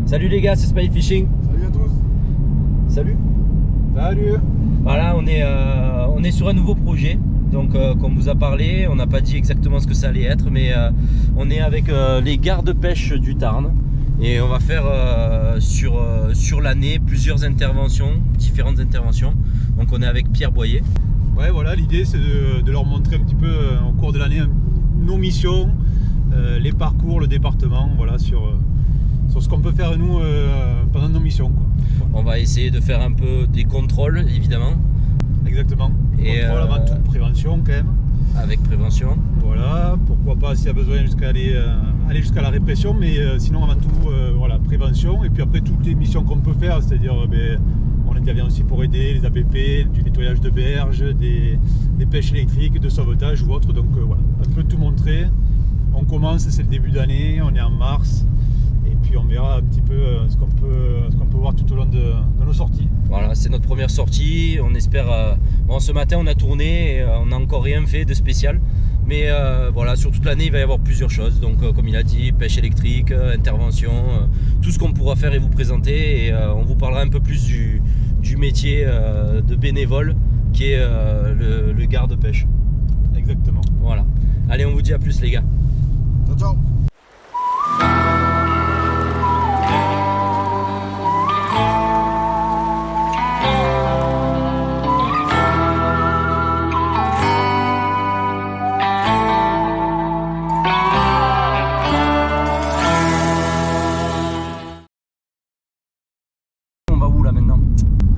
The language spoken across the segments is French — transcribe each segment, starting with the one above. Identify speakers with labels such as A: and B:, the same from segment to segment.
A: Salut les gars, c'est Spy Fishing.
B: Salut à tous.
A: Salut.
B: Salut.
A: Voilà, on est sur un nouveau projet. Donc comme on vous a parlé, on n'a pas dit exactement ce que ça allait être, mais on est avec les gardes-pêche du Tarn. Et on va faire sur l'année plusieurs interventions, différentes interventions. Donc on est avec Pierre Boyer.
B: Ouais, voilà, l'idée c'est de leur montrer un petit peu au cours de l'année nos missions, les parcours, le département, voilà, sur ce qu'on peut faire nous pendant nos missions, quoi.
A: On va essayer de faire un peu des contrôles, évidemment.
B: Exactement.
A: Et
B: contrôle avant tout, prévention quand même.
A: Avec prévention.
B: Voilà, pourquoi pas s'il y a besoin jusqu'à aller jusqu'à la répression, mais sinon avant tout, voilà, prévention. Et puis après toutes les missions qu'on peut faire, c'est-à-dire on intervient aussi pour aider les APP, du nettoyage de berges, des pêches électriques, de sauvetage ou autre. Donc voilà, un peu tout montrer. On commence, c'est le début d'année, on est en mars. Et puis on verra un petit peu ce qu'on peut voir tout au long de nos sorties.
A: Voilà, c'est notre première sortie. On espère. Bon, ce matin on a tourné, et, on n'a encore rien fait de spécial. Mais voilà, sur toute l'année il va y avoir plusieurs choses. Donc comme il a dit, pêche électrique, intervention, tout ce qu'on pourra faire et vous présenter. Et on vous parlera un peu plus du métier de bénévole qui est le garde-pêche.
B: Exactement.
A: Voilà. Allez, on vous dit à plus les gars.
B: Ciao, ciao.
A: On va où là maintenant?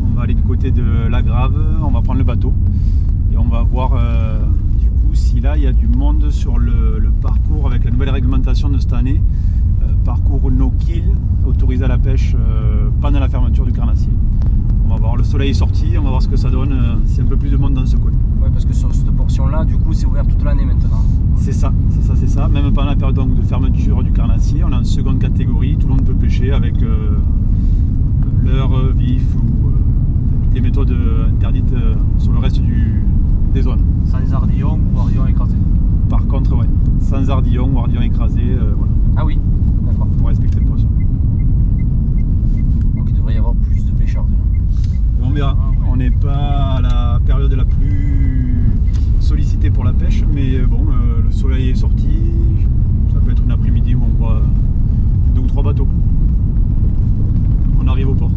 B: On va aller du côté de la Grave, on va prendre le bateau et on va voir du coup si là il y a du monde sur le parcours avec la nouvelle réglementation de cette année, parcours no kill, autorisé à la pêche pendant la fermeture du carnassier. On va voir, le soleil est sorti, on va voir ce que ça donne, s'il y a un peu plus de monde dans ce coin.
A: Ouais, parce que sur cette portion là, du coup, c'est ouvert toute l'année maintenant.
B: C'est ça. Même pendant la période donc, de fermeture du carnassier, on est en seconde catégorie, tout le monde peut pêcher avec leurre vif ou toutes les méthodes interdites sur le reste des zones.
A: Sans ardillon ou ardillon écrasé.
B: Par contre, ouais, sans ardillon ou ardillon écrasé, voilà,
A: Ah oui, d'accord.
B: pour respecter le poisson.
A: Donc il devrait y avoir plus de pêcheurs déjà.
B: On verra. On n'est pas à la période la plus sollicitée pour la pêche, mais bon, le soleil est sorti. Ça peut être une après-midi où on voit 2 ou 3 bateaux. On arrive au port.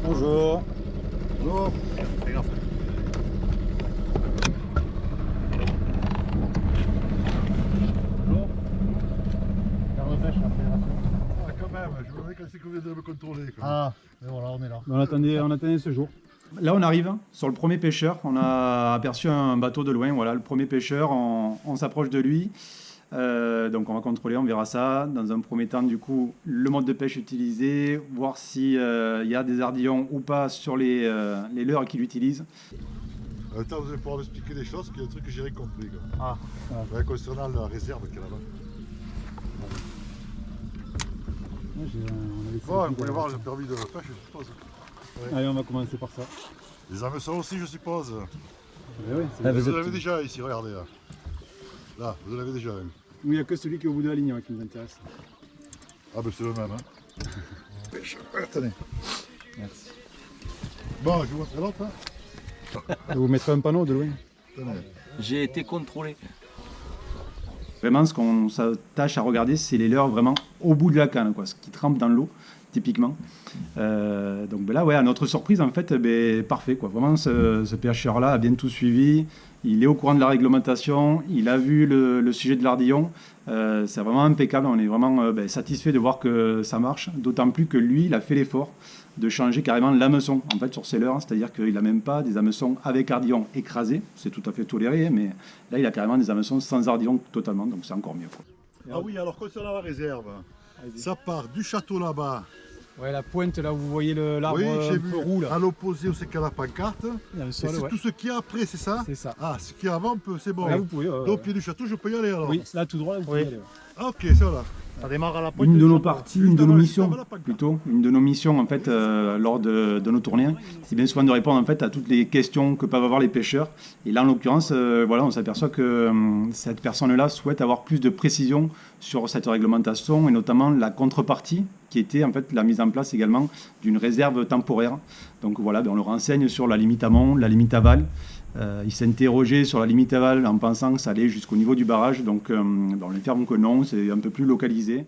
B: Bonjour. Bonjour. Fais gaffe. Bonjour. Garde-pêche, la fédération.
C: Ah, quand même, je voudrais quand c'est qu'on vient de me contrôler. Quoi.
B: Ah, et voilà, on est là. On attendait ce jour. Là, on arrive sur le premier pêcheur. On a aperçu un bateau de loin. Voilà, le premier pêcheur. On s'approche de lui. Donc, on va contrôler, on verra ça. Dans un premier temps, du coup, le mode de pêche utilisé, voir s'il y a des ardillons ou pas sur les leurres qu'il utilise.
C: En même temps, vous allez pouvoir m'expliquer des choses, qu'il y a un truc que j'ai rien compris. Quoi.
B: Ah,
C: Ouais, concernant la réserve qu'il y a là-bas. Bon, vous voulez voir le permis de pêche, je suppose. Ouais.
B: Allez, on va commencer par ça.
C: Les hameçons aussi, je suppose.
B: Oui,
C: Vous en avez déjà ici, regardez là. Là, vous en avez déjà un.
B: il n'y a que celui qui est au bout de la ligne qui nous intéresse.
C: Ah, ben c'est le même. Hein. Pêche. Attendez.
B: Merci.
C: Bon, je vous montre l'autre. Hein.
B: Vous mettrez un panneau de loin.
C: Attendez.
A: J'ai été contrôlé.
B: Vraiment, ce qu'on s'attache à regarder, c'est les leurres vraiment au bout de la canne, quoi, ce qui trempe dans l'eau, typiquement. Donc ben là, ouais, à notre surprise, en fait, parfait, quoi. Vraiment, ce pêcheur-là a bien tout suivi. Il est au courant de la réglementation. Il a vu le sujet de l'ardillon. C'est vraiment impeccable. On est vraiment satisfait de voir que ça marche. D'autant plus que lui, il a fait l'effort de changer carrément l'hameçon en fait sur ses leurres, c'est-à-dire qu'il n'a même pas des hameçons avec ardillon écrasé, c'est tout à fait toléré, mais là il a carrément des hameçons sans ardillon totalement, donc c'est encore mieux.
C: Ah oui, alors concernant la réserve, ça part du château là-bas
B: Ouais, la pointe là où vous voyez l'arbre
C: Oui, j'ai
B: un
C: vu.
B: peu roux là.
C: À l'opposé où c'est qu'il y a la pancarte.
B: Il y a le
C: Et
B: sol,
C: c'est
B: ouais.
C: tout ce qu'il y a après, c'est ça?
B: C'est ça.
C: Ah, ce qu'il y a avant, c'est bon.
B: Là vous pouvez.
C: Donc, au pied du château, je peux y aller alors?
B: Oui, là tout droit, là, vous pouvez y aller. Ouais.
C: Ah, ok, c'est là.
D: Ça démarre à la pointe.
B: Une de
D: du
B: nos
D: château.
B: parties,
C: Juste
B: une de
C: avant-
B: nos
C: juste
B: missions
C: avant la pancarte.
B: plutôt, une de nos missions en fait lors de nos tournées, c'est bien souvent de répondre en fait à toutes les questions que peuvent avoir les pêcheurs. Et là en l'occurrence, voilà, on s'aperçoit que cette personne-là souhaite avoir plus de précision sur cette réglementation et notamment la contrepartie qui était en fait la mise en place également d'une réserve temporaire. Donc voilà, on le renseigne sur la limite amont, la limite aval. Il s'est interrogé sur la limite aval en pensant que ça allait jusqu'au niveau du barrage, donc on l'informe que non, c'est un peu plus localisé.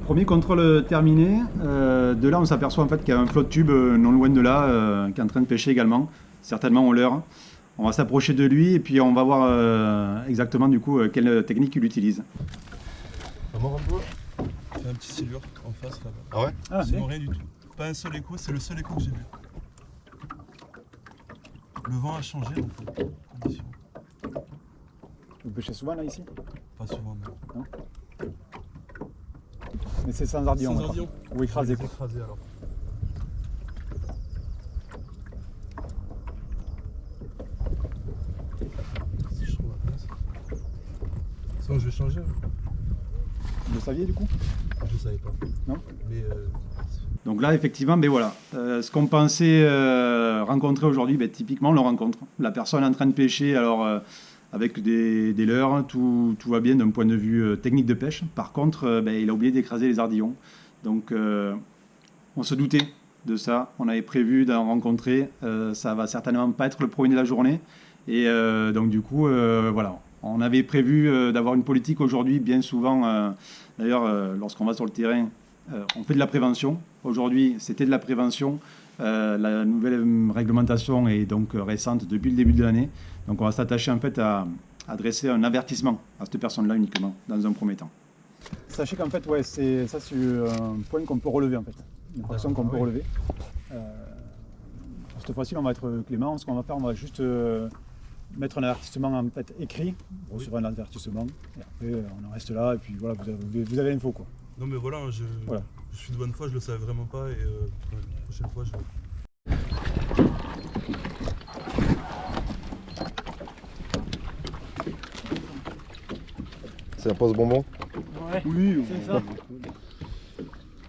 B: Premier contrôle terminé, de là on s'aperçoit en fait qu'il y a un flotte tube non loin de là qui est en train de pêcher également, certainement on leurre. On va s'approcher de lui et puis on va voir exactement du coup quelle technique il utilise.
E: Ça mord un peu. Il y a un petit silure en face là-bas.
C: Ah ouais?
B: Ah,
E: Sinon rien du tout. Pas un seul écho, c'est le seul écho que j'ai vu. Le vent a changé donc condition.
B: Vous pêchez souvent là ici?
E: Pas souvent non.
B: Mais c'est sans ardillon.
E: Sans
B: d'accord.
E: ardillon.
B: Ou écrasé
E: Je vais
B: quoi.
E: les écraser alors. Si je trouve la place. Sinon je vais changer.
B: Vous le saviez du coup?
E: Je savais pas.
B: Non.
E: Mais
B: Donc là effectivement, ben voilà, ce qu'on pensait rencontrer aujourd'hui, ben, typiquement on le rencontre. La personne est en train de pêcher alors avec des leurres, tout va bien d'un point de vue technique de pêche. Par contre, ben, il a oublié d'écraser les ardillons. Donc on se doutait de ça, on avait prévu d'en rencontrer, ça va certainement pas être le premier de la journée. Et donc du coup, voilà, on avait prévu d'avoir une politique aujourd'hui, bien souvent, d'ailleurs lorsqu'on va sur le terrain, on fait de la prévention. Aujourd'hui, c'était de la prévention. La nouvelle réglementation est donc récente depuis le début de l'année. Donc on va s'attacher en fait à adresser un avertissement à cette personne-là uniquement, dans un premier temps. Sachez qu'en fait, ouais, c'est un point qu'on peut relever en fait, une fraction qu'on peut relever. Cette fois-ci, on va être clément. Ce qu'on va faire, on va juste mettre un avertissement en fait écrit. On recevra un avertissement et après on en reste là et puis voilà, vous avez l'info quoi.
E: non mais voilà, je suis de bonne foi, je le savais vraiment pas et la prochaine fois je.
F: C'est la pause bonbon?
D: Ouais.
B: Oui,
D: C'est ça.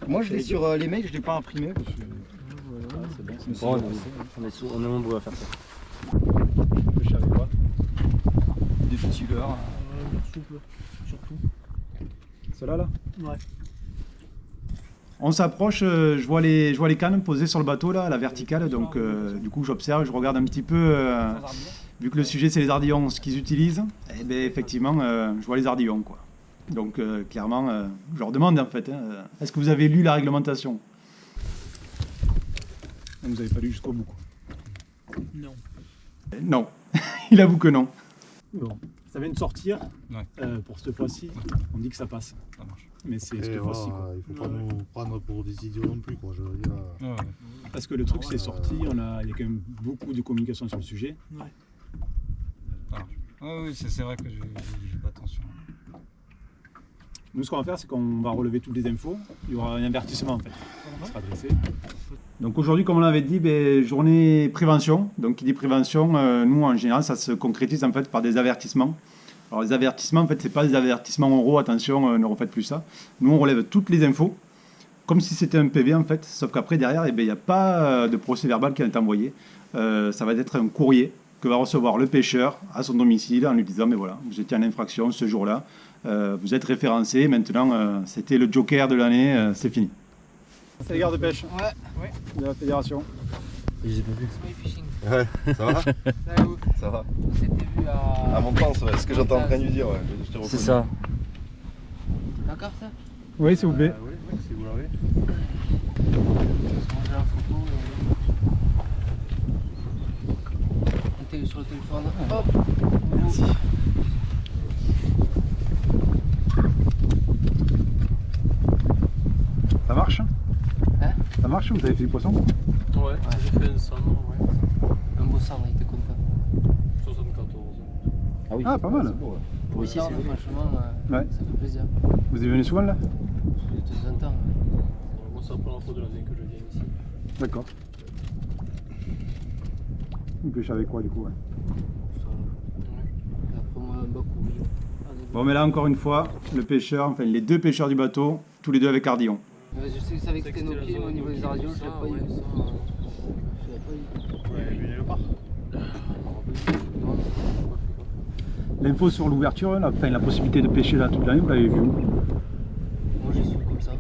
D: Moi je l'ai sur les mails, je l'ai pas imprimé parce que.
A: Bon, on est nombreux à faire ça.
B: pêcher avec quoi?
D: Des petits leurres.
G: Souple, surtout.
B: Celle-là là?
G: Ouais.
B: On s'approche, je vois les cannes posées sur le bateau là, à la verticale, donc du coup j'observe, je regarde un petit peu, vu que le sujet c'est les ardillons, ce qu'ils utilisent, et bien effectivement je vois les ardillons quoi. Donc clairement, je leur demande en fait, est-ce que vous avez lu la réglementation? Vous n'avez pas lu jusqu'au bout quoi.
G: Non.
B: Non, il avoue que non.
H: Bon, ça vient de sortir.
E: Ouais.
H: Pour cette fois-ci, on dit que ça passe.
E: Ça marche.
H: Mais c'est
C: Et
H: cette
C: voilà,
H: fois-ci. quoi.
C: il faut pas nous prendre pour des idiots non plus, quoi. Je veux dire.
E: Ouais, ouais.
H: Parce que le truc, c'est sorti, il y a quand même beaucoup de communication sur le sujet.
E: Oui, c'est vrai que j'ai pas attention.
H: Nous, ce qu'on va faire, c'est qu'on va relever toutes les infos. Il y aura un avertissement en fait qui sera adressé.
B: Donc aujourd'hui, comme on l'avait dit, journée prévention. Donc qui dit prévention, nous en général, ça se concrétise en fait par des avertissements. Alors les avertissements, en fait, c'est pas des avertissements oraux, attention, ne refaites plus ça. Nous, on relève toutes les infos, comme si c'était un PV en fait, sauf qu'après, derrière, il n'y a pas de procès verbal qui est envoyé. Ça va être un courrier que va recevoir le pêcheur à son domicile en lui disant, mais voilà, vous étiez en infraction ce jour-là, vous êtes référencé, maintenant, c'était le joker de l'année, c'est fini. C'est les gardes de pêche de la fédération.
A: Je les ai pas vus.
F: Ouais, ça va? Ça va.
D: On s'était vu
F: À Montpense, ouais, c'est ce que j'entends en train de lui dire, ouais. Je t'ai reconnu.
A: C'est ça.
D: D'accord ça.
B: Oui, s'il vous plaît.
F: Oui, si vous l'avez.
D: J'ai la photo. Mettez-le sur le téléphone. Hop. Merci.
B: Ça marche?
D: Hein?
B: Ça marche? Vous avez fait du poisson?
G: Ouais, j'ai fait un sang, ouais.
D: Un beau sang, il était content.
G: Ça doit
A: Ah oui.
B: Ah, pas mal.
A: Pour ici, c'est bien.
G: Franchement,
B: Ouais.
G: ça fait plaisir.
B: Vous y venez souvent là?
G: De temps en temps.
E: Moi, c'est la première fois de l'année que je viens ici.
B: D'accord. Vous pêchez avec quoi du coup? Ouais.
G: Et après, moi, un bac où je-
B: Bon, mais là encore une fois, le pêcheur, enfin les deux pêcheurs du bateau, tous les deux avec Cardillon.
G: Ouais, je sais que c'est avec Stenoki, au niveau des radios, je l'ai pas eu.
B: L'info sur l'ouverture, la possibilité de pêcher là toute l'année, vous l'avez vu où?
G: Moi, j'ai su comme ça.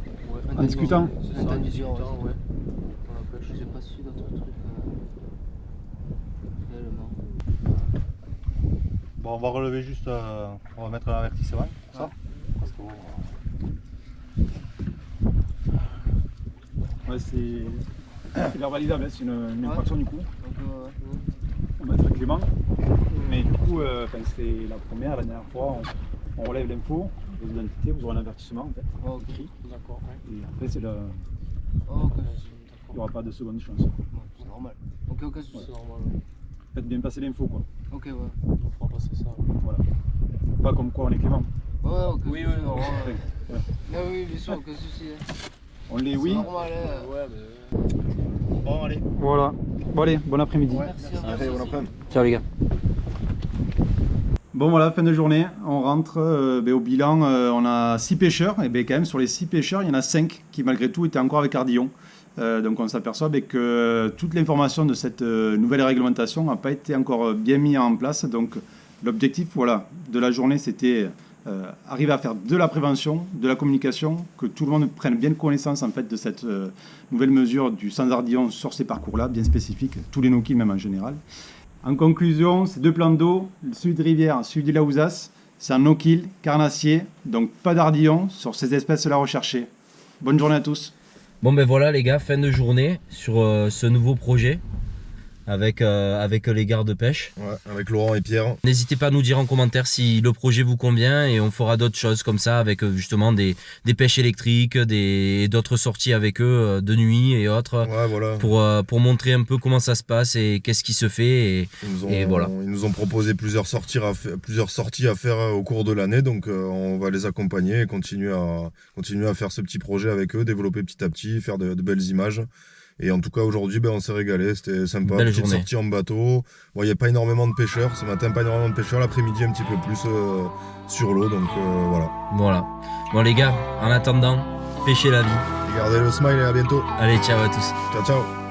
B: En discutant?
G: C'est un discutant, ouais. J'ai pas su d'autres trucs. Réellement.
F: Bon, on va relever juste, on va mettre l'avertissement, ça. Parce que,
B: Ouais, c'est l'air validable, hein, c'est une infraction du coup.
G: Donc,
B: On va être clément. Mais du coup, c'est la première, la dernière fois, on relève l'info, vos identités, vous aurez un avertissement en fait.
G: ok.
B: Écrit.
E: D'accord.
B: Et après, il
G: Ok,
B: n'y aura pas de seconde chance.
G: c'est normal. Ok, ok, c'est normal.
B: Faites bien passer l'info quoi.
G: Ok, ouais.
E: On fera passer ça.
B: Voilà. Pas comme quoi on est clément.
G: Ouais, ok.
E: Oui,
G: souci,
E: oui,
G: normal.
B: Ouais.
G: Ah oui, bien sûr, aucun souci.
B: On l'est,
G: C'est
B: oui.
G: normal, hein.
E: Ouais, mais.
F: bon, allez.
B: Voilà. Bon allez, bon après-midi.
G: Merci à vous.
F: Allez, bon après-midi.
A: Ciao les gars.
B: Bon voilà, fin de journée, on rentre au bilan, on a 6 pêcheurs, et quand même sur les 6 pêcheurs, il y en a 5 qui malgré tout étaient encore avec Cardillon. Donc on s'aperçoit que toute l'information de cette nouvelle réglementation n'a pas été encore bien mise en place. Donc l'objectif de la journée, c'était arriver à faire de la prévention, de la communication, que tout le monde prenne bien connaissance en fait, de cette nouvelle mesure du sans-ardillon sur ces parcours-là, bien spécifiques, tous les no-kills même en général. En conclusion, ces deux plans d'eau, celui de Rivière, celui de Laouzas, c'est un no-kill, carnassier, donc pas d'ardillon sur ces espèces-là recherchées. Bonne journée à tous.
A: Bon ben voilà les gars, fin de journée sur ce nouveau projet avec les gardes de pêche.
F: Ouais, avec Laurent et Pierre.
A: N'hésitez pas à nous dire en commentaire si le projet vous convient et on fera d'autres choses comme ça avec justement des pêches électriques, d'autres sorties avec eux de nuit et autres
F: Ouais, voilà.
A: pour montrer un peu comment ça se passe et qu'est-ce qui se fait et voilà.
F: Ils nous ont proposé plusieurs sorties à faire au cours de l'année, donc on va les accompagner et continuer à faire ce petit projet avec eux, développer petit à petit, faire de belles images. Et en tout cas aujourd'hui on s'est régalé, c'était sympa,
A: Belle
F: petite
A: journée.
F: sortie en bateau. Bon, il n'y a pas énormément de pêcheurs, ce matin pas énormément de pêcheurs, l'après-midi un petit peu plus sur l'eau, donc voilà.
A: Voilà. Bon les gars, en attendant, pêchez la vie.
F: Gardez le smile et à bientôt.
A: Allez, ciao à tous.
F: Ciao ciao.